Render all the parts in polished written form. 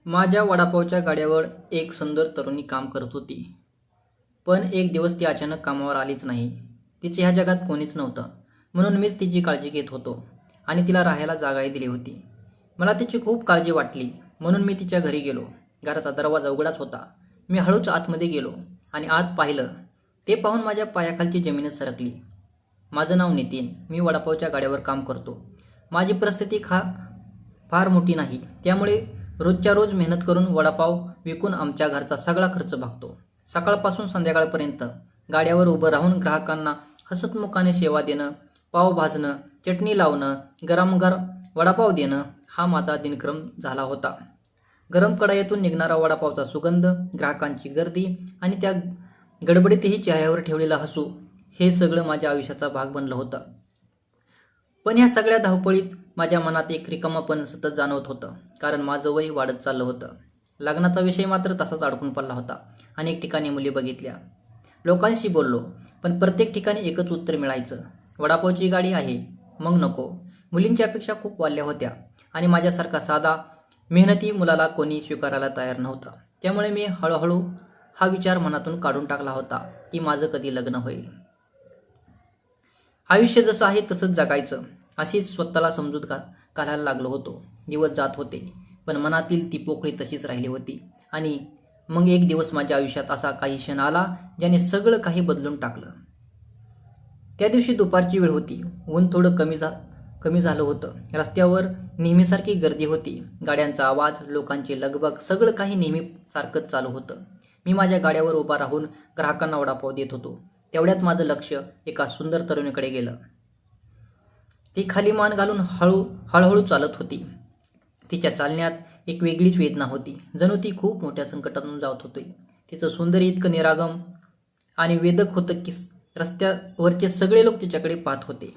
माझ्या वडापावच्या गाड्यावर एक सुंदर तरुणी काम करत होती. पण एक दिवस ती अचानक कामावर आलीच नाही. तिचे ह्या जगात कोणीच नव्हतं. म्हणून मीच तिची काळजी घेत होतो आणि तिला राहायला जागाही दिली होती. मला तिची खूप काळजी वाटली म्हणून मी तिच्या घरी गेलो. घराचा दरवाजा उघडाच होता. मी हळूच आतमध्ये गेलो आणि आत पाहिलं. ते पाहून माझ्या पायाखालची जमीनच सरकली. माझं नाव नितीन. मी वडापावच्या गाड्यावर काम करतो. माझी परिस्थिती फार मोठी नाही, त्यामुळे रोजच्या रोज मेहनत करून वडापाव विकून आमच्या घरचा सगळा खर्च भागतो. सकाळपासून संध्याकाळपर्यंत गाड्यावर उभं राहून ग्राहकांना हसतमुखाने सेवा देणं, पाव भाजणं, चटणी लावणं, गरम वडापाव देणं हा माझा दिनक्रम झाला होता. गरम कढईतून निघणारा वडापावचा सुगंध, ग्राहकांची गर्दी आणि त्या गडबडीतही चेहऱ्यावर ठेवलेला हसू हे सगळं माझ्या आयुष्याचा भाग बनलं होतं. पण ह्या सगळ्या धावपळीत माझ्या मनात एक रिकामापण सतत जाणवत होतं, कारण माझं वय वाढत चाललं होतं. लग्नाचा विषय मात्र तसाच अडकून पडला होता. अनेक ठिकाणी मुली बघितल्या, लोकांशी बोललो, पण प्रत्येक ठिकाणी एकच उत्तर मिळायचं, वडापावची गाडी आहे, मग नको. मुलींच्या अपेक्षा खूप वाढल्या होत्या आणि माझ्यासारखा साधा मेहनती मुलाला कोणी स्वीकारायला तयार नव्हतं. त्यामुळे मी हळूहळू हा विचार मनातून काढून टाकला होता की माझं कधी लग्न होईल. आयुष्य जसं आहे तसंच जगायचं अशीच स्वतःला समजूत घालायला लागलो होतो. दिवस जात होते, पण मनातील ती पोकळी तशीच राहिली होती. आणि मग एक दिवस माझ्या आयुष्यात असा काही क्षण आला ज्याने सगळं काही बदलून टाकलं. त्या दिवशी दुपारची वेळ होती. ऊन थोडं कमी झालं होतं. रस्त्यावर नेहमीसारखी गर्दी होती. गाड्यांचा आवाज, लोकांची लगबग, सगळं काही नेहमीसारखंच चालू होतं. मी माझ्या गाड्यावर उभा राहून ग्राहकांना वडापाव देत होतो. तेवढ्यात माझं लक्ष एका सुंदर तरुणीकडे गेलं. ती खाली मान घालून हळूहळू चालत होती. तिच्या चालण्यात एक वेगळीच वेदना होती, जणू ती खूप मोठ्या संकटातून जात होती. तिचं सौंदर्य इतकं निरागम आणि वेदक होतं की रस्त्यावरचे सगळे लोक तिच्याकडे पाहत होते.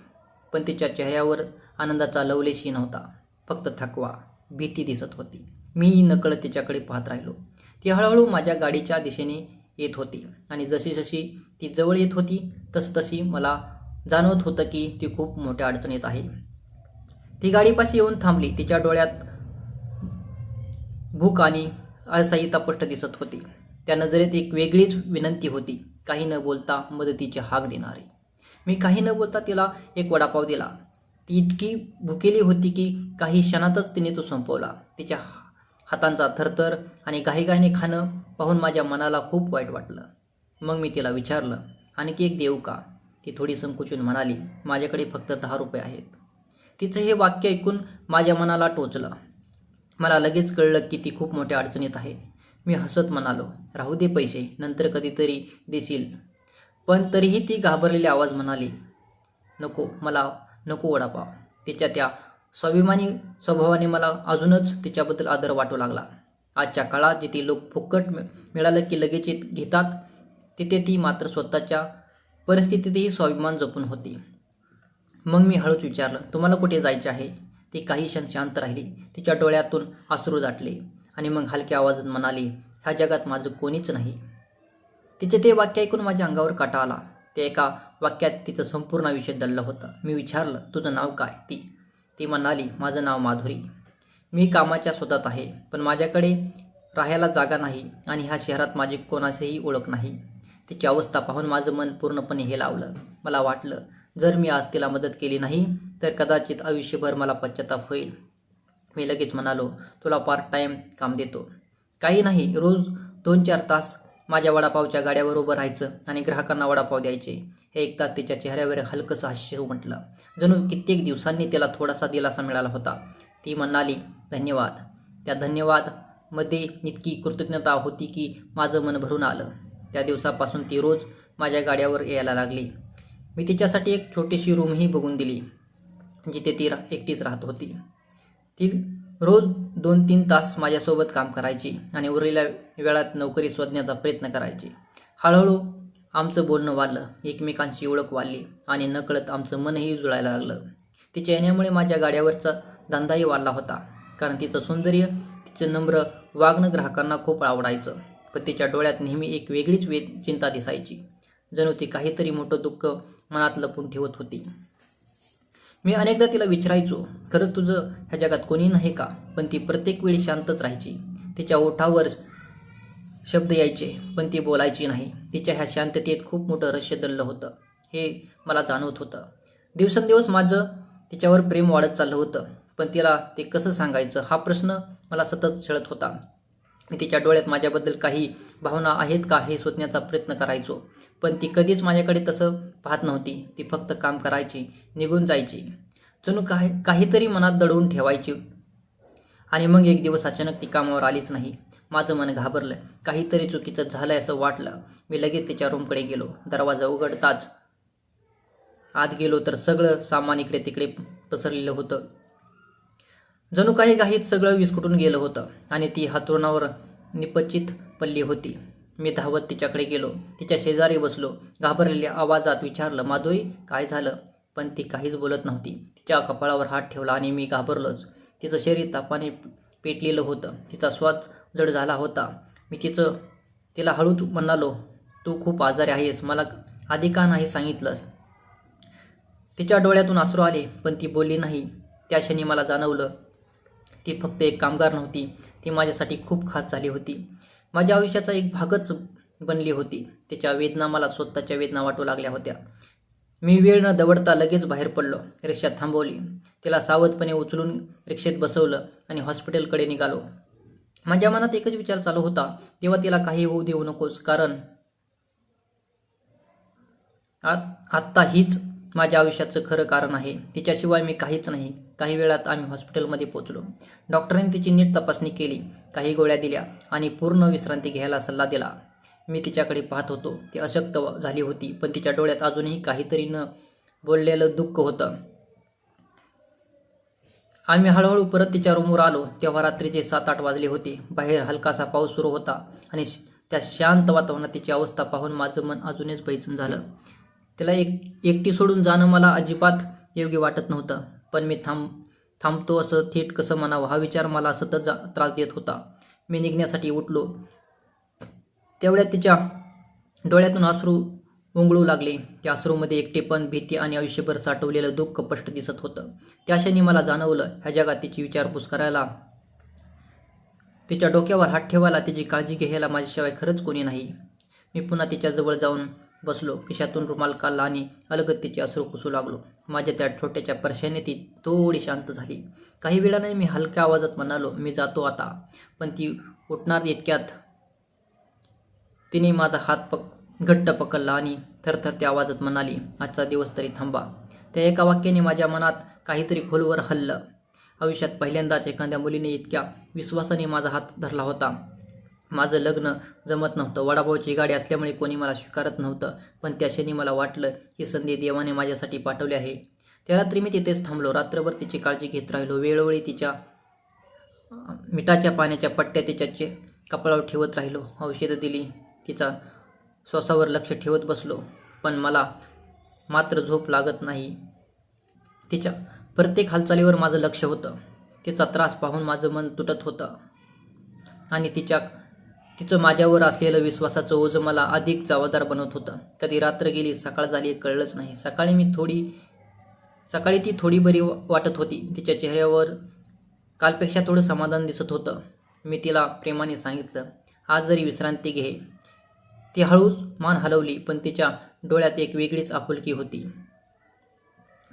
पण तिच्या चेहऱ्यावर आनंदाचा लवलेशही नव्हता, फक्त थकवा, भीती दिसत होती. मी नकळत तिच्याकडे पाहत राहिलो. ती हळूहळू माझ्या गाडीच्या दिशेने येत होती आणि जशी जशी ती जवळ येत होती तसतशी मला जाणवत होतं की ती खूप मोठ्या अडचणीत आहे. ती गाडीपाशी येऊन थांबली. तिच्या डोळ्यात भूक आणि असहाय्यता स्पष्ट दिसत होती. त्या नजरेत एक वेगळीच विनंती होती, काही न बोलता मदतीची हाक देणारी. मी काही न बोलता तिला एक वडापाव दिला. ती इतकी भुकेली होती की काही क्षणातच तिने तो संपवला. तिच्या हातांचा थरथर आणि घाईघाईने खाणं पाहून माझ्या मनाला खूप वाईट वाटलं. मग मी तिला विचारलं, आणखी एक देऊ का? ती थोडी संकोचून म्हणाली, माझ्याकडे फक्त 10 रुपये आहेत. तिचं हे वाक्य ऐकून माझ्या मनाला टोचलं. मला लगेच कळलं की ती खूप मोठ्या अडचणीत आहे. मी हसत म्हणालो, राहू दे पैसे, नंतर कधीतरी देशील. पण तरीही ती घाबरलेली आवाज म्हणाली, नको, मला नको वडापाव. तिच्या त्या स्वाभिमानी स्वभावाने मला अजूनच तिच्याबद्दल आदर वाटू लागला. आजच्या काळात जिथे लोक फुकट मिळालं की लगेच घेतात, तिथे ती मात्र स्वतःच्या परिस्थितीतही स्वाभिमान जपून होती. मग मी हळूच विचारलं, तुम्हाला कुठे जायचे आहे? ती काही क्षण शांत राहिली. तिच्या डोळ्यातून अश्रू दाटले आणि मग हलक्या आवाजात म्हणाली, ह्या जगात माझं कोणीच नाही. तिचे ते वाक्य ऐकून माझ्या अंगावर काटा आला. त्या एका वाक्यात तिचं संपूर्ण आयुष्य दडलं होतं. मी विचारलं, तुझं नाव काय? ती म्हणाली, माझं नाव माधुरी. मी कामाच्या शोधात आहे, पण माझ्याकडे राहायला जागा नाही आणि ह्या शहरात माझी कोणाशीही ओळख नाही. तिची अवस्था पाहून माझं मन पूर्णपणे हेलावलं. मला वाटलं, जर मी आज तिला मदत केली नाही तर कदाचित आयुष्यभर मला पश्चाताप होईल. मी लगेच म्हणालो, तुला पार्ट टाइम काम देतो. काही नाही, रोज 2-4 तास माझ्या वडापावच्या गाड्यावर उभं राहायचं आणि ग्राहकांना वडापाव द्यायचे. हे ऐकताच तिच्या चेहऱ्यावर हलकंसं हास्य उमटलं, जणू कित्येक दिवसांनी तिला थोडासा दिलासा मिळाला होता. ती म्हणाली, धन्यवाद. त्या धन्यवाद मध्ये इतकी कृतज्ञता होती की माझं मन भरून आलं. त्या दिवसापासून ती रोज माझ्या गाड्यावर यायला लागली. मी तिच्यासाठी एक छोटीशी रूमही बघून दिली जिथे ती एकटीच राहत होती. ती रोज 2-3 तास माझ्यासोबत काम करायची आणि उरलेल्या वेळात नोकरी शोधण्याचा प्रयत्न करायची. हळूहळू आमचं बोलणं वाढलं, एकमेकांची ओळख वाढली आणि नकळत आमचं मनही जुळायला लागलं. तिच्या येण्यामुळे माझ्या गाड्यावरचा धंदाही वाढला होता, कारण तिचं सौंदर्य, तिचं नम्र वागणं ग्राहकांना खूप आवडायचं. पण तिच्या डोळ्यात नेहमी एक वेगळीच चिंता दिसायची, जणू ती काहीतरी मोठं दुःख मनात लपून ठेवत होती. मी अनेकदा तिला विचारायचो, खरंच तुझं ह्या जगात कोणी नाही का? पण ती प्रत्येक वेळी शांतच राहायची. तिच्या ओठावर शब्द यायचे पण ती बोलायची नाही. तिच्या ह्या शांततेत खूप मोठं रहस्य दडलं होतं हे मला जाणवत होतं. दिवसेंदिवस माझं तिच्यावर प्रेम वाढत चाललं होतं, पण तिला ते कसं सांगायचं हा प्रश्न मला सतत छळत होता. मी तिच्या डोळ्यात माझ्याबद्दल काही भावना आहेत का हे शोधण्याचा प्रयत्न करायचो, पण ती कधीच माझ्याकडे तसं पाहत नव्हती. ती फक्त काम करायची, निघून जायची, जणू काहीतरी मनात दडवून ठेवायची. आणि मग एक दिवस अचानक ती कामावर आलीच नाही. माझं मन घाबरलं, काहीतरी चुकीचं झालंय असं वाटलं. मी लगेच तिच्या रूमकडे गेलो. दरवाजा उघडताच आत गेलो तर सगळं सामान इकडे तिकडे पसरलेलं होतं. जणू काही घाईत सगळं विस्कटून गेलं होतं आणि ती हातरुणावर निपचित पडली होती. मी धावत तिच्याकडे गेलो, तिच्या शेजारी बसलो. घाबरलेल्या आवाजात विचारलं, माधुरी काय झालं? पण ती काहीच बोलत नव्हती. तिच्या कपाळावर हात ठेवला आणि मी घाबरलोच. तिचं शरीर तापाने पेटलेलं होतं, तिचा श्वास जड झाला होता. मी तिला हळूच म्हणालो, तू खूप आजारी आहेस, मला आधी का नाही सांगितलंस? तिच्या डोळ्यातून अश्रू आले पण ती बोलली नाही. त्या क्षणी मला जाणवलं ती फक्त एक कामगार नव्हती, ती माझ्यासाठी खूप खास झाली होती. माझ्या आयुष्याचा एक भागच बनली होती. तिच्या वेदना मला स्वतःच्या वेदना वाटू लागल्या होत्या. मी वेळ न दवडता लगेच बाहेर पडलो. रिक्षा थांबवली, तिला सावधपणे उचलून रिक्षेत बसवलं आणि हॉस्पिटलकडे निघालो. माझ्या मनात एकच विचार चालू होता, तेव्हा तिला काही होऊ देऊ नकोस, कारण आत्ता हीच माझ्या आयुष्याचं खरं कारण आहे. तिच्याशिवाय मी काहीच नाही. काही वेळात आम्ही हॉस्पिटलमध्ये पोहोचलो. डॉक्टरांनी तिची नीट तपासणी केली, काही गोळ्या दिल्या आणि पूर्ण विश्रांती घ्यायला सल्ला दिला. मी तिच्याकडे पाहत होतो. ती अशक्त झाली होती, पण तिच्या डोळ्यात अजूनही काहीतरी न बोललेलं दुःख होतं. आम्ही हळूहळू परत तिच्या रूमवर आलो तेव्हा रात्रीचे 7-8 वाजले होते. बाहेर हलकासा पाऊस सुरू होता आणि त्या शांत वातावरणात तिची अवस्था पाहून माझं मन अजूनच बेचैन झालं. तिला एकटी सोडून जाणं मला अजिबात योग्य वाटत नव्हतं, पण मी थांबतो असं थेट कसं म्हणावं हा विचार मला सतत त्रास देत होता. मी निघण्यासाठी उठलो तेवढ्यात तिच्या डोळ्यातून अश्रू उंगळू लागले. त्या अश्रूमध्ये एकटेपण, भीती आणि आयुष्यभर साठवलेलं दुःख स्पष्ट दिसत होतं. त्या क्षणी मला जाणवलं, ह्या जगात तिची विचारपूस करायला, तिच्या डोक्यावर हात ठेवायला, तिची काळजी घ्यायला माझ्याशिवाय खरंच कोणी नाही. मी पुन्हा तिच्याजवळ जाऊन बसलो, खिशातून रुमाल काढला आणि अलगद तिचे अश्रू पुसू लागलो. माझ्या त्या छोट्याच्या स्पर्शाने ती थोडी शांत झाली. काही वेळाने मी हलक्या आवाजात म्हणालो, मी जातो आता. पण ती उठणार इतक्यात तिने माझा हात घट्ट पकडला आणि थरथरत्या आवाजात म्हणाली, आजचा दिवस तरी थांबा. त्या एका वाक्याने माझ्या मनात काहीतरी खोलवर हललं. आयुष्यात पहिल्यांदाच एखाद्या मुलीने इतक्या विश्वासाने माझा हात धरला होता. माझं लग्न जमत नव्हतं, वडापावची गाडी असल्यामुळे कोणी मला स्वीकारत नव्हतं, पण त्या क्षणी मला वाटलं ही संधी देवाने माझ्यासाठी पाठवली आहे. त्या रात्री मी तिथेच थांबलो. रात्रभर तिची काळजी घेत राहिलो. वेळोवेळी तिच्या मिठाच्या पाण्याच्या पट्ट्या तिच्या कपाळावर ठेवत राहिलो. औषधं दिली, तिचा श्वासावर लक्ष ठेवत बसलो, पण मला मात्र झोप लागत नाही. तिच्या प्रत्येक हालचालीवर माझं लक्ष होतं. तिचा त्रास पाहून माझं मन तुटत होतं आणि तिचं माझ्यावर असलेलं विश्वासाचं ओझं मला अधिक जबाबदार बनवत होतं. कधी रात्र गेली, सकाळ झाली कळलंच नाही. सकाळी ती थोडी बरी वाटत होती. तिच्या चेहऱ्यावर कालपेक्षा थोडं समाधान दिसत होतं. मी तिला प्रेमाने सांगितलं, आज जरी विश्रांती घे. ती हळूच मान हलवली, पण तिच्या डोळ्यात एक वेगळीच आपुलकी होती.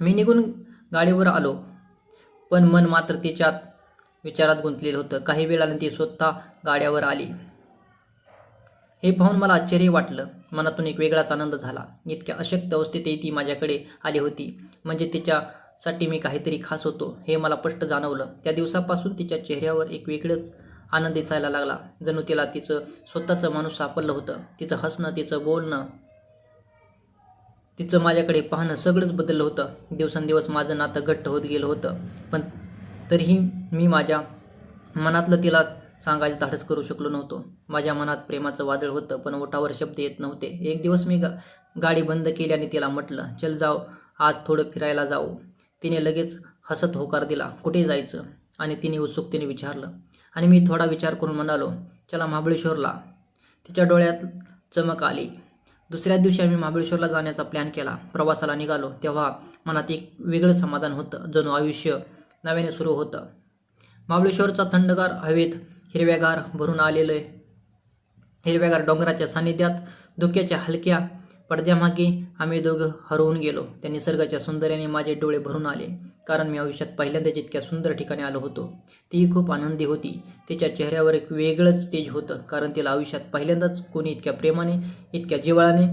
मी निघून गाडीवर आलो, पण मन मात्र तिच्या विचारात गुंतलेलं होतं. काही वेळाने ती स्वतः गाड्यावर आली. हे पाहून मला आश्चर्य वाटलं. मनातून एक वेगळाच आनंद झाला. इतक्या अशक्त अवस्थेतही ती माझ्याकडे आली होती, म्हणजे तिच्यासाठी मी काहीतरी खास होतो हे मला स्पष्ट जाणवलं. त्या दिवसापासून तिच्या चेहऱ्यावर एक वेगळंच आनंद दिसायला लागला, जणू तिला तिचं स्वतःचं माणूस सापडलं होतं. तिचं हसणं, तिचं बोलणं, तिचं माझ्याकडे पाहणं सगळंच बदललं होतं. दिवसेंदिवस माझं नातं घट्ट होत गेलं होतं, पण तरीही मी माझ्या मनातलं तिला सांगायचं धाडस करू शकलो नव्हतो. माझ्या मनात प्रेमाचं वादळ होतं, पण ओठावर शब्द येत नव्हते. एक दिवस मी गाडी बंद केली आणि तिला म्हटलं, चल जाऊ, आज थोडं फिरायला जाऊ. तिने लगेच हसत होकार दिला. कुठे जायचं? आणि तिने उत्सुकतेने विचारलं. आणि मी थोडा विचार करून म्हणालो, चला महाबळेश्वरला. तिच्या डोळ्यात चमक आली. दुसऱ्या दिवशी आम्ही महाबळेश्वरला जाण्याचा प्लॅन केला. प्रवासाला निघालो तेव्हा मनात एक वेगळं समाधान होतं, जणू आयुष्य नव्याने सुरू होतं. महाबळेश्वरचा थंडगार हवेत हिरव्यागार भरून आलेलं हिरव्यागार डोंगराच्या सानिध्यात धुक्याच्या हलक्या पडद्यामागे आम्ही दोघं हरवून गेलो. त्या निसर्गाच्या सौंदर्याने माझे डोळे भरून आले, कारण मी आयुष्यात पहिल्यांदाच इतक्या सुंदर ठिकाणी आलो होतो. तीही खूप आनंदी होती. तिच्या चेहऱ्यावर एक वेगळंच तेज होतं, कारण तिला आयुष्यात पहिल्यांदाच कोणी इतक्या प्रेमाने, इतक्या जिव्हाळ्याने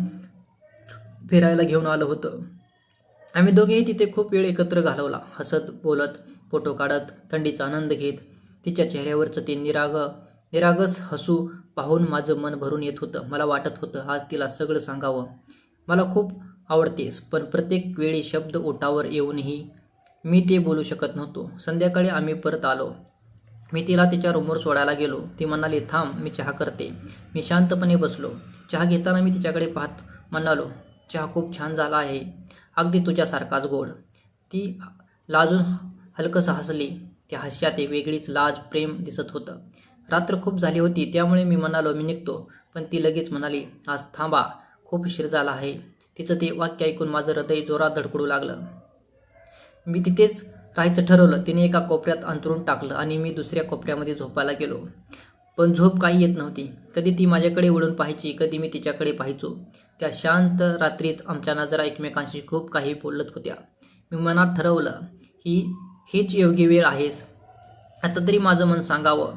फिरायला घेऊन आलं होतं. आम्ही दोघेही तिथे खूप वेळ एकत्र घालवला, हसत बोलत, फोटो काढत, थंडीचा आनंद घेत. तिच्या चेहऱ्यावरचं ते निरागस हसू पाहून माझं मन भरून येत होतं. मला वाटत होतं आज तिला सगळं सांगावं. मला खूप आवडतेस, पण प्रत्येक वेळी शब्द ओठावर येऊनही मी ते बोलू शकत नव्हतो. संध्याकाळी आम्ही परत आलो. मी तिला तिच्या रूमवर सोडायला गेलो. ती म्हणाली, थांब, मी चहा करते. मी शांतपणे बसलो. चहा घेताना मी तिच्याकडे पाहत म्हणालो, चहा खूप छान झाला आहे, अगदी तुझ्यासारखाच गोड. ती लाजून हलकंसं हसली. त्या हास्यात एक वेगळीच लाज, प्रेम दिसत होतं. रात्र खूप झाली होती, त्यामुळे मी म्हणालो, मी निघतो. पण ती लगेच म्हणाली, आज थांबा, खूप उशीर झाला आहे. तिचं ते वाक्य ऐकून माझं हृदय जोरात धडकडू लागलं. मी तिथेच राहायचं ठरवलं. तिने एका कोपऱ्यात अंथरूण टाकलं आणि मी दुसऱ्या कोपऱ्यामध्ये झोपायला गेलो. पण झोप काही येत नव्हती. कधी ती माझ्याकडे वळून पाहायची, कधी मी तिच्याकडे पाहायचो. त्या शांत रात्रीत आमच्या नजरा एकमेकांशी खूप काही बोलत होत्या. मी मनात ठरवलं, हीच योग्य वेळ आहेस. आता तरी माझं मन सांगावं.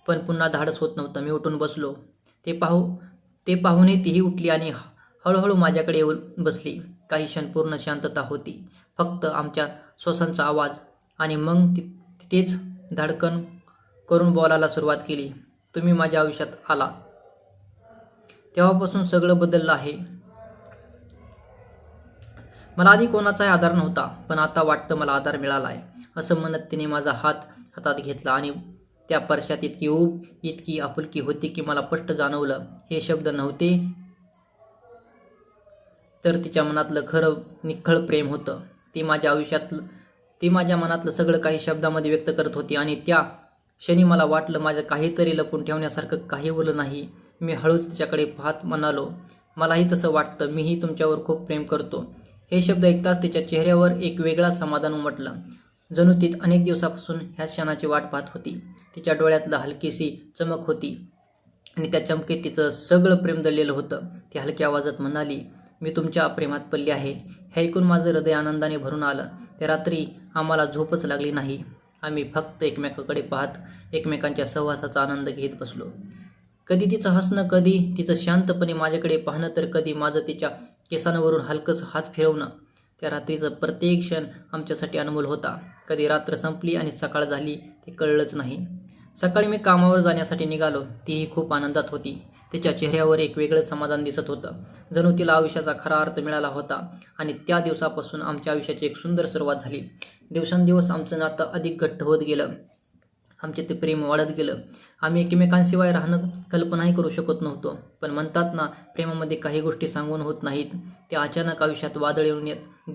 पण पुन्हा धाडस होत नव्हतं. मी उठून बसलो. ते पाहूनही तीही उठली आणि हळूहळू माझ्याकडे येऊन बसली. काही क्षण पूर्ण शांतता होती, फक्त आमच्या श्वासांचा आवाज. आणि मग तिथेच धडकन करून बोलायला सुरुवात केली, तुम्ही माझ्या आयुष्यात आला तेव्हापासून सगळं बदललं आहे. मला आधी कोणाचाही आधार नव्हता, पण आता वाटतं मला आधार मिळाला आहे. असं म्हणत तिने माझा हात हातात घेतला आणि त्या स्पर्शात इतकी ऊब, इतकी आपुलकी होती की मला स्पष्ट जाणवलं, हे शब्द नव्हते तर तिच्या मनातलं खरं निखळ प्रेम होतं. ती माझ्या मनातलं सगळं काही शब्दामध्ये व्यक्त करत होती. आणि त्या क्षणी मला वाटलं, माझं काहीतरी लपून ठेवण्यासारखं काही उरलं नाही. मी हळूच तिच्याकडे पाहत म्हणालो, मलाही तसं वाटतं, मीही तुमच्यावर खूप प्रेम करतो. हे शब्द ऐकताच तिच्या चेहऱ्यावर एक वेगळा समाधान उमटलं. जणू ती अनेक दिवसापासून ह्या क्षणाची वाट पाहत होती. तिच्या डोळ्यातलं हलकीशी चमक होती आणि त्या चमकीत तिचं सगळं प्रेम दडलेलं होतं. ती हलक्या आवाजात म्हणाली, मी तुमच्या प्रेमात पडली आहे. हे ऐकून माझं हृदय आनंदाने भरून आलं. त्या रात्री आम्हाला झोपच लागली नाही. आम्ही फक्त एकमेकाकडे पाहत एकमेकांच्या सहवासाचा आनंद घेत बसलो. कधी तिचं हसणं, कधी तिचं शांतपणे माझ्याकडे पाहणं, तर कधी माझं तिच्या केसांवरून हलकंच हात फिरवणं. त्या रात्रीचं प्रत्येक क्षण आमच्यासाठी अनमोल होता. कधी रात्र संपली आणि सकाळ झाली ते कळलंच नाही. सकाळी मी कामावर जाण्यासाठी निघालो. तीही खूप आनंदात होती. तिच्या चेहऱ्यावर एक वेगळं समाधान दिसत होतं, जणू तिला आयुष्याचा खरा अर्थ मिळाला होता. आणि त्या दिवसापासून आमच्या आयुष्याची एक सुंदर सुरुवात झाली. दिवसेंदिवस आमचं नातं अधिक घट्ट होत गेलं. आमचे ते प्रेम वाढत गेलं. आम्ही एकमेकांशिवाय राहणं कल्पनाही करू शकत नव्हतो. पण म्हणतात ना, प्रेमामध्ये काही गोष्टी सांगून होत नाहीत, त्या अचानक आयुष्यात वादळ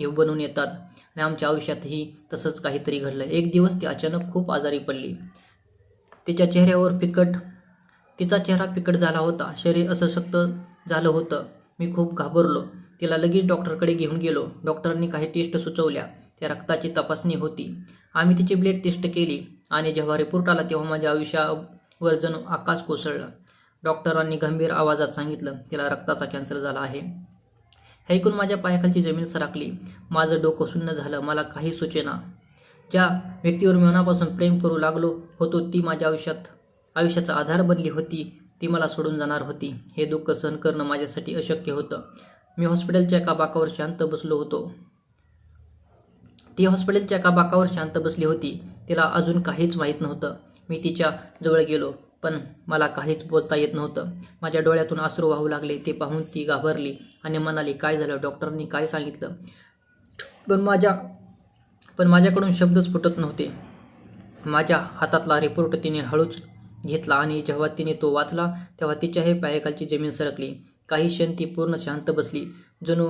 बनून येतात. आणि आमच्या आयुष्यातही तसंच काहीतरी घडलं. एक दिवस ती अचानक खूप आजारी पडली. तिचा चेहरा फिकट झाला होता. शरीर अशक्त झालं होतं. मी खूप घाबरलो. तिला लगेच डॉक्टरकडे घेऊन गेलो. डॉक्टरांनी काही टेस्ट सुचवल्या. त्या रक्ताची तपासणी होती. आम्ही तिची ब्लड टेस्ट केली आणि जेव्हा रिपोर्ट आला तेव्हा माझ्या आयुष्यावर जणू आकाश कोसळलं. डॉक्टरांनी गंभीर आवाजात सांगितलं, तिला रक्ताचा कॅन्सर झाला आहे. हे ऐकून माझ्या पायाखालची जमीन सरकली. माझं डोकं शून्य झालं. मला काही सुचेना. ज्या व्यक्तीवर मी मनापासून प्रेम करू लागलो होतो, ती माझ्या आयुष्याचा आधार बनली होती, ती मला सोडून जाणार होती. हे दुःख सहन करणं माझ्यासाठी अशक्य होतं. मी हॉस्पिटलच्या एका बाकावर शांत बसलो होतो. ती हॉस्पिटलच्या एका बाकावर शांत बसली होती. तिला अजून काहीच माहीत नव्हतं. मी तिच्या जवळ गेलो, पण मला काहीच बोलता येत नव्हतं. माझ्या डोळ्यातून अश्रू वाहू लागले. ते पाहून ती घाबरली आणि म्हणाली, काय झालं? डॉक्टरांनी काय सांगितलं? पण माझ्याकडून शब्दच फुटत नव्हते. माझ्या हातातला रिपोर्ट तिने हळूच घेतला आणि जेव्हा तिने तो वाचला तेव्हा तिच्याही पायाखालची जमीन सरकली. काही क्षण ती पूर्ण शांत बसली, जणू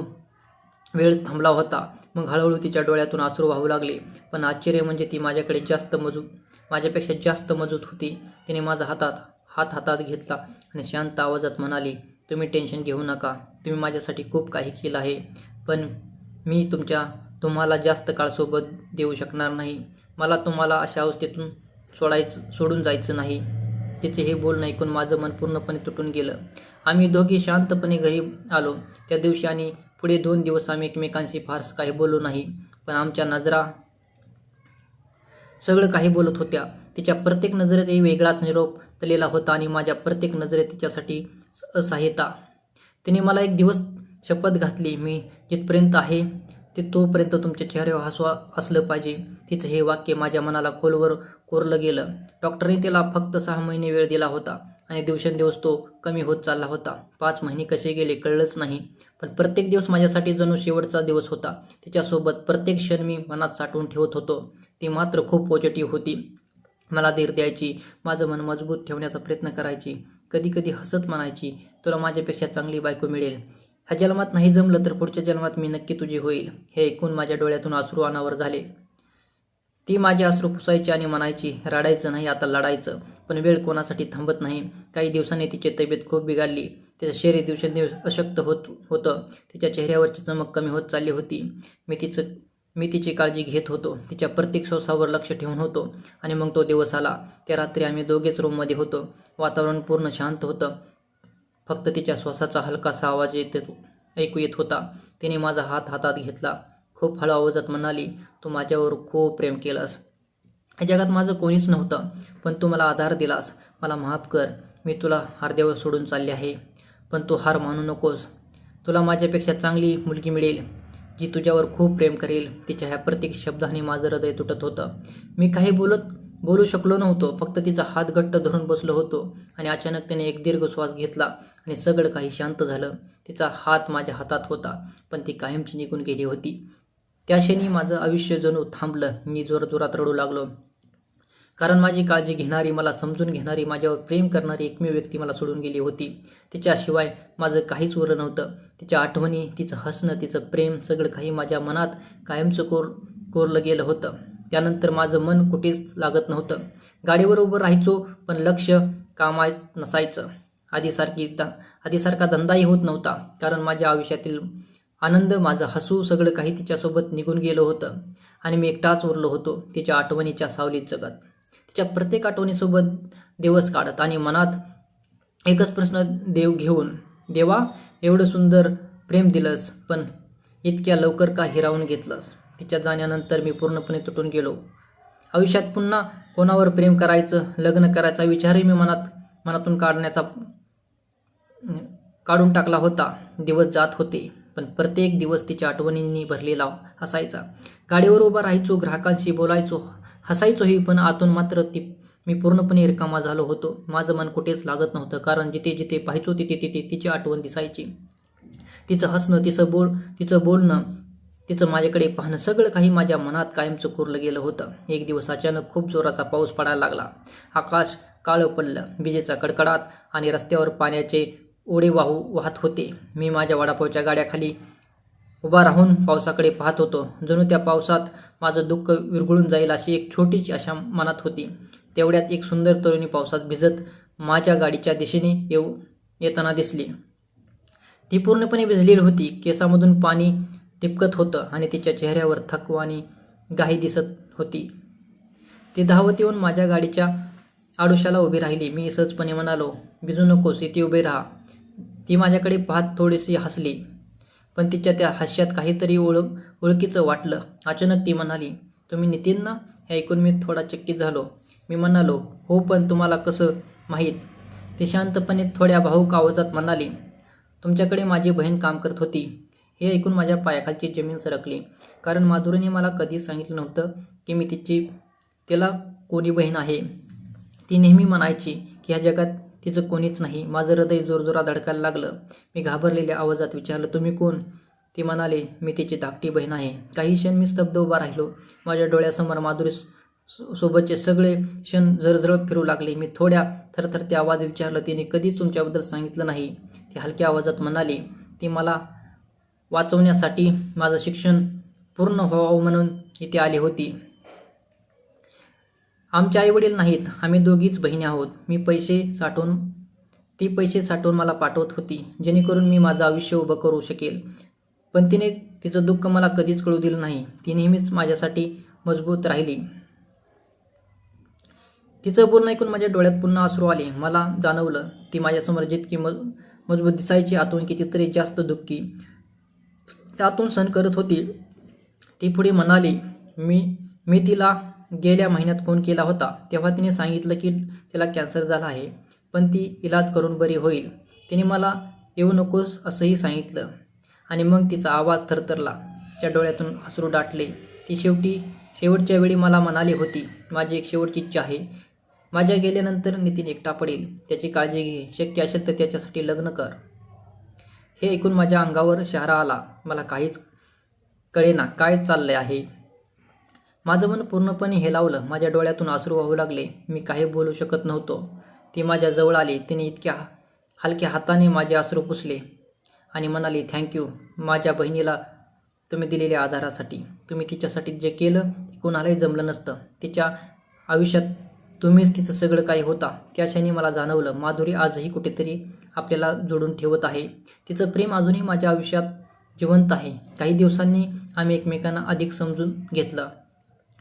वेळ थांबला होता. मग हळूहळू तिच्या डोळ्यातून अश्रू वाहू लागले. पण आश्चर्य म्हणजे ती माझ्यापेक्षा जास्त मजबूत होती. तिने माझा हात हातात घेतला आणि शांत आवाजात म्हणाली, तुम्ही टेन्शन घेऊ नका. तुम्ही माझ्यासाठी खूप काही केलं आहे, पण मी तुम्हाला जास्त काळ सोबत देऊ शकणार नाही. मला तुम्हाला अशा अवस्थेतून सोडून जायचं नाही. तिचे हे बोलणं ऐकून माझं मन पूर्णपणे तुटून गेलं. आम्ही दोघी शांतपणे घरी आलो. त्या दिवशी आणि पुढे 2 दिवस आम्ही एकमेकांशी फारसं काही बोललो नाही, पण आमच्या नजरा सगळं काही बोलत होत्या. तिच्या प्रत्येक नजरेत एक वेगळाच निरोप दिलेला होता आणि माझ्या प्रत्येक नजरेत तिच्यासाठी असहाय्यता. तिने मला एक दिवस शपथ घातली, मी जिथपर्यंत आहे ते तोपर्यंत तुमच्या चेहऱ्यावर हसू असलं पाहिजे. तिचं हे वाक्य माझ्या मनाला खोलवर कोरलं गेलं. डॉक्टरने तिला फक्त 6 महिने वेळ दिला होता आणि दिवसेंदिवस तो कमी होत चालला होता. 5 महिने कसे गेले कळलंच नाही, पण प्रत्येक दिवस माझ्यासाठी जणू शेवटचा दिवस होता. तिच्यासोबत प्रत्येक क्षण मी मनात साठवून ठेवत होतो. ती मात्र खूप पॉझिटिव्ह होती. मला धीर द्यायची, माझं मन मजबूत ठेवण्याचा प्रयत्न करायची. कधी कधी हसत म्हणायची, तुला माझ्यापेक्षा चांगली बायको मिळेल. ह्या जन्मात नाही जमलं तर पुढच्या जन्मात मी नक्की तुझी होईल. हे ऐकून माझ्या डोळ्यातून अश्रू अनावर झाले. ती माझे अश्रू पुसायची आणि म्हणायची, रडायचं नाही, आता लढायचं. पण वेळ कोणासाठी थांबत नाही. काही दिवसांनी तिची तब्येत खूप बिघडली. तिचं शरीर दिवसेंदिवस अशक्त होतं. तिच्या चेहऱ्यावरची चमक कमी होत चालली होती. मी तिची काळजी घेत होतो. तिच्या प्रत्येक श्वासावर लक्ष ठेवून होतो. आणि मग तो दिवस आला. त्या रात्री आम्ही दोघेच रूममध्ये होतो. वातावरण पूर्ण शांत होतं. फक्त तिच्या श्वासाचा हलकासा आवाज ऐकू येत होता. तिने माझा हात हातात घेतला. खूप हळू आवाजात म्हणाली, तू माझ्यावर खूप प्रेम केलंस. या जगात माझं कोणीच नव्हतं, पण तू मला आधार दिलास. मला माफ कर. मी तुला अर्ध्यावर सोडून चालले आहे, पण तू हार मानू नकोस. तुला माझ्यापेक्षा चांगली मुलगी मिळेल, जी तुझ्यावर खूप प्रेम करेल. तिच्या ह्या प्रत्येक शब्दाने माझं हृदय तुटत होतं. मी काही बोलू शकलो नव्हतो. फक्त तिचा हात घट्ट धरून बसलो होतो. आणि अचानक तिने एक दीर्घ श्वास घेतला आणि सगळं काही शांत झालं. तिचा हात माझ्या हातात होता, पण ती कायमची निघून गेली होती. त्या क्षणी माझं आयुष्य जणू थांबलं. मी जोरजोरात रडू लागलो, कारण माझी काळजी घेणारी, मला समजून घेणारी, माझ्यावर प्रेम करणारी एकमेव व्यक्ती मला सोडून गेली होती. तिच्याशिवाय माझं काहीच उरलं नव्हतं. तिच्या आठवणी, तिचं हसणं, तिचं प्रेम, सगळं काही माझ्या मनात कायमचं कोरलं गेलं होतं. त्यानंतर माझं मन कुठेच लागत नव्हतं. गाडीवर उभं राहायचो, पण लक्ष कामात नसायचं. आधीसारखा धंदाही होत नव्हता, कारण माझ्या आयुष्यातील आनंद, माझं हसू, सगळं काही तिच्यासोबत निघून गेलं होतं. आणि मी एकटाच उरलो होतो तिच्या आठवणीच्या सावलीत जगत. तिच्या प्रत्येक आठवणीसोबत दिवस काढत आणि मनात एकच प्रश्न घेऊन, देवा, एवढं सुंदर प्रेम दिलंस, पण इतक्या लवकर का हिरावून घेतलंस. तिच्या जाण्यानंतर मी पूर्णपणे तुटून गेलो. आयुष्यात पुन्हा कोणावर प्रेम करायचं, लग्न करायचा विचारही मी मनातून काढून टाकला होता. दिवस जात होते, पण प्रत्येक दिवस तिच्या आठवणींनी भरलेला असायचा. गाडीवर उभा राहायचो, ग्राहकांशी बोलायचो, हसायचोही, पण आतून मात्र मी पूर्णपणे रिकामा झालो होतो. माझं मन कुठेच लागत नव्हतं, कारण जिथे जिथे पाहायचो तिथे तिची आठवण दिसायची. तिचं हसणं, तिचं बोलणं, तिचं माझ्याकडे पाहणं, सगळं काही माझ्या मनात कायमचं कोरलं गेलं होतं. एक दिवस अचानक खूप जोराचा पाऊस पडायला लागला. आकाश काळं पडलं. विजेचा कडकडाट आणि रस्त्यावर पाण्याचे ओढे वाहत होते. मी माझ्या वडापावच्या गाड्याखाली उभा राहून पावसाकडे पाहत होतो. जणू त्या पावसात माझं दुःख विरघळून जाईल अशी एक छोटीशी आशा मनात होती. तेवढ्यात एक सुंदर तरुणी पावसात भिजत माझ्या गाडीच्या दिशेने येताना दिसली. ती पूर्णपणे भिजलेली होती. केसामधून पाणी टिपकत होतं आणि तिच्या चेहऱ्यावर थकवा आणि घाई दिसत होती. ती धावत येऊन माझ्या गाडीच्या आडोशाला उभी राहिली. मी सहजपणे म्हणालो, भिजू नकोस, इथे उभे राहा. ती माझ्याकडे पाहत थोडीशी हसली, पण तिच्या त्या हास्यात काहीतरी ओळखीचं वाटलं. अचानक ती म्हणाली, तुम्ही नितीन ना? हे ऐकून मी थोडा चकित झालो. मी म्हणालो, हो, पण तुम्हाला कसं माहीत? ती शांतपणे थोड्या भावूक आवाजात म्हणाली, तुमच्याकडे माझी बहीण काम करत होती. हे ऐकून माझ्या पायाखालची जमीन सरकली, कारण माधुरीने मला कधीच सांगितलं नव्हतं की तिला कोणी बहीण आहे. ती नेहमी म्हणायची की ह्या जगात तिचं कोणीच नाही. माझं हृदय जोरजोरात धडकायला लागलं. मी घाबरलेल्या आवाजात विचारलं, तुम्ही कोण? ती म्हणाली, मी तिची धाकटी बहीण आहे. काही क्षण मी स्तब्ध उभा राहिलो. माझ्या डोळ्यासमोर माधुरी सोबतचे सगळे क्षण जळजळ फिरू लागले. मी थोड्या थरथरत्या आवाज विचारलं, तिने कधी तुमच्याबद्दल सांगितलं नाही? ती हलक्या आवाजात म्हणाली, ती मला वाचवण्यासाठी माझं शिक्षण पूर्ण व्हावं म्हणून इथे आली होती. आमचे आईवडील नाहीत, आम्ही दोघीच बहिणी आहोत. ती पैसे साठवून मला पाठवत होती, जेणेकरून मी माझं आयुष्य उभं करू शकेल. पण तिने तिचं दुःख मला कधीच कळू दिलं नाही. ती नेहमीच माझ्यासाठी मजबूत राहिली. तिचं बोलणं ऐकून माझ्या डोळ्यात पुन्हा अश्रू आले. मला जाणवलं ती माझ्यासमोर जितकी मजबूत दिसायची, आतून कितीतरी जास्त दुःखी त्यातून सहन करत होती. ती पुढे म्हणाली, मी तिला गेल्या महिन्यात फोन केला होता, तेव्हा तिने सांगितलं की तिला कॅन्सर झाला आहे, पण ती इलाज करून बरी होईल. तिने मला येऊ नकोस असंही सांगितलं. आणि मग तिचा आवाज थरथरला, तिच्या डोळ्यातून अश्रू दाटले. ती शेवटच्या वेळी मला म्हणाली होती, माझी एक शेवटची इच्छा आहे. माझ्या गेल्यानंतर नितीन एकटा पडेल, त्याची काळजी घे, शक्य असेल तर त्याच्यासाठी लग्न कर. हे ऐकून माझ्या अंगावर शहारा आला. मला काहीच कळेना काय चाललंय आहे. माझं मन पूर्णपणे हेलावलं. माझ्या डोळ्यातून अश्रू वाहू लागले. मी काही बोलू शकत नव्हतो. ती माझ्या जवळ आली. तिने इतक्या हलक्या हाताने माझे अश्रू पुसले आणि म्हणाली, थँक्यू माझ्या बहिणीला तुम्ही दिलेल्या आधारासाठी. तुम्ही तिच्यासाठी जे केलं ते कोणालाही जमलं नसतं. तिच्या आयुष्यात तुम्हीच तिचं सगळं काही होता. त्या क्षणी मला जाणवलं, माधुरी आजही कुठेतरी आपल्याला जोडून ठेवत आहे. तिचं प्रेम अजूनही माझ्या आयुष्यात जिवंत आहे. काही दिवसांनी आम्ही एकमेकांना अधिक समजून घेतलं.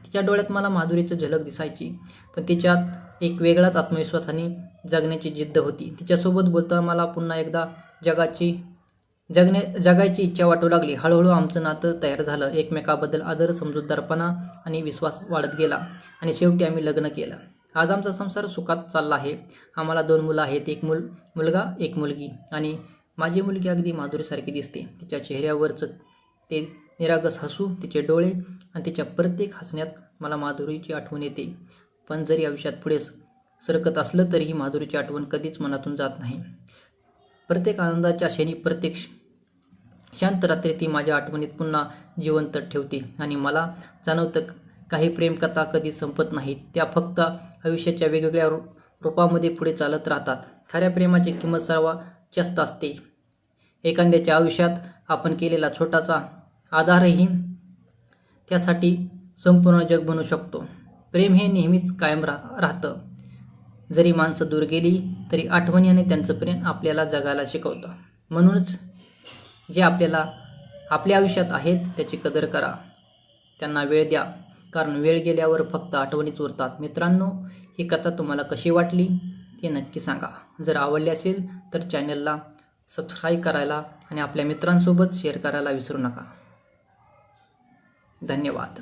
तिच्या डोळ्यात मला माधुरीचं झलक दिसायची, पण तिच्यात एक वेगळाच आत्मविश्वास आणि जगण्याची जिद्द होती. तिच्यासोबत बोलताना मला पुन्हा एकदा जगायची इच्छा वाटू लागली. हळूहळू आमचं नातं तयार झालं. एकमेकाबद्दल आदर, समजूतदारपणा आणि विश्वास वाढत गेला आणि शेवटी आम्ही लग्न केलं. आज आमचा संसार सुखात चालला आहे. आम्हाला 2 मुलं आहेत, एक मुलगा एक मुलगी. आणि माझी मुलगी अगदी माधुरीसारखी दिसते. तिच्या चेहऱ्यावरचं ते निरागस हसू, तिचे डोळे आणि तिच्या प्रत्येक हसण्यात मला माधुरीची आठवण येते. पण जरी आयुष्यात पुढे सरकत असलं तरीही माधुरीची आठवण कधीच मनातून जात नाही. प्रत्येक आनंदाच्या क्षणी, प्रत्येक शांत रात्री ती माझ्या आठवणीत पुन्हा जिवंत ठेवते. आणि मला जाणवतं, काही प्रेमकथा कधी संपत नाहीत. त्या फक्त आयुष्याच्या वेगवेगळ्या रूपामध्ये पुढे चालत राहतात. खऱ्या प्रेमाची किंमत सर्वात जास्त असते. एखाद्याच्या आयुष्यात आपण केलेला छोटासा आधारही त्यासाठी संपूर्ण जग बनू शकतो. प्रेम हे नेहमीच कायम राहतं. जरी माणसं दूर गेली तरी आठवणी आणि त्यांचं प्रेम आपल्याला जगायला शिकवतं. म्हणूनच जे आपल्या आयुष्यात आहेत त्याची कदर करा, त्यांना वेळ द्या, कारण वेळ गेल्यावर फक्त आठवणीच उरतात. मित्रांनो, ही कथा तुम्हाला कशी वाटली ते नक्की सांगा. जर आवडली असेल तर चॅनलला सबस्क्राईब करायला आणि आपल्या मित्रांसोबत शेअर करायला विसरू नका. धन्यवाद.